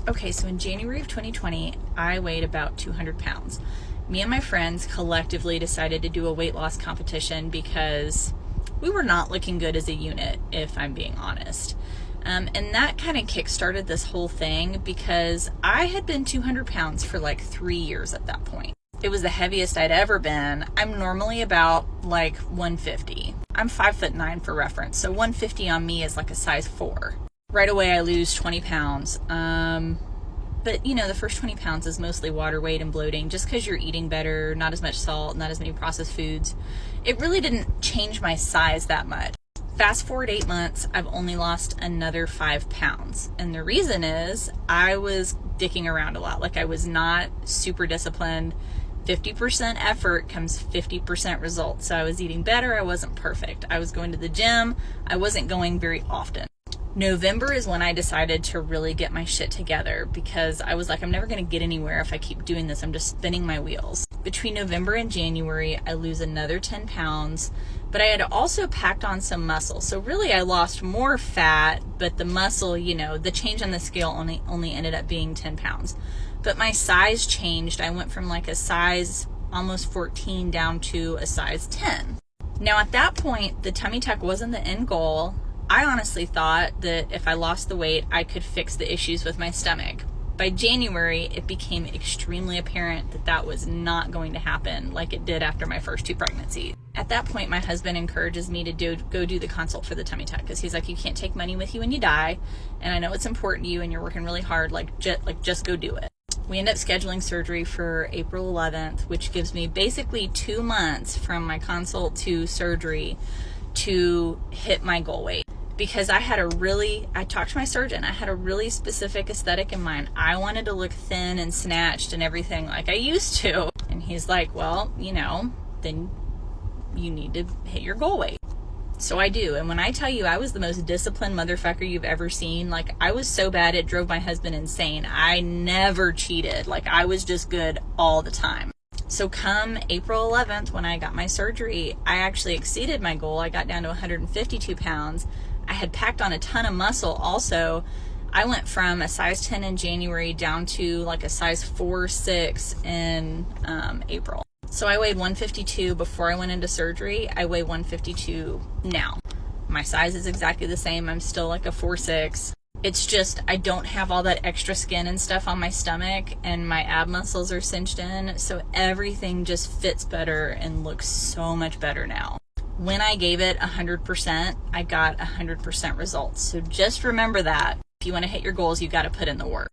Okay, so in January of 2020, I weighed about 200 pounds. Me and my friends collectively decided to do a weight loss competition because we were not looking good as a unit, if I'm being honest. And that kind of kick-started this whole thing because I had been 200 pounds for like 3 years at that point. It was the heaviest I'd ever been. I'm normally about like 150. I'm 5'9" for reference, so 150 on me is like a size 4. Right away I lose 20 pounds. But the first 20 pounds is mostly water weight and bloating, just because you're eating better, not as much salt, not as many processed foods. It really didn't change my size that much. Fast forward 8 months, I've only lost another 5 pounds. And the reason is I was dicking around a lot. Like, I was not super disciplined. 50% effort comes 50% results. So I was eating better. I wasn't perfect. I was going to the gym. I wasn't going very often. November is when I decided to really get my shit together because I was like, I'm never going to get anywhere if I keep doing this. I'm just spinning my wheels. Between November and January, I lose another 10 pounds, but I had also packed on some muscle. So really I lost more fat, but the muscle, the change on the scale only ended up being 10 pounds. But my size changed. I went from like a size almost 14 down to a size 10. Now at that point, the tummy tuck wasn't the end goal. I honestly thought that if I lost the weight, I could fix the issues with my stomach. By January, it became extremely apparent that that was not going to happen like it did after my first 2 pregnancies. At that point, my husband encourages me to go do the consult for the tummy tuck because he's like, you can't take money with you when you die, and I know it's important to you and you're working really hard, just go do it. We end up scheduling surgery for April 11th, which gives me basically 2 months from my consult to surgery to hit my goal weight. Because I talked to my surgeon, I had a really specific aesthetic in mind. I wanted to look thin and snatched and everything like I used to. And he's like, well, then you need to hit your goal weight. So I do. And when I tell you I was the most disciplined motherfucker you've ever seen, like I was so bad it drove my husband insane. I never cheated. Like I was just good all the time. So come April 11th, when I got my surgery, I actually exceeded my goal. I got down to 152 pounds. I had packed on a ton of muscle also. I went from a size 10 in January down to like a size 4-6 in April. So I weighed 152 before I went into surgery. I weigh 152 now. My size is exactly the same. I'm still like a 4-6. It's just I don't have all that extra skin and stuff on my stomach, and my ab muscles are cinched in, so everything just fits better and looks so much better now. When I gave it 100%, I got 100% results. So just remember that. If you want to hit your goals, you got to put in the work.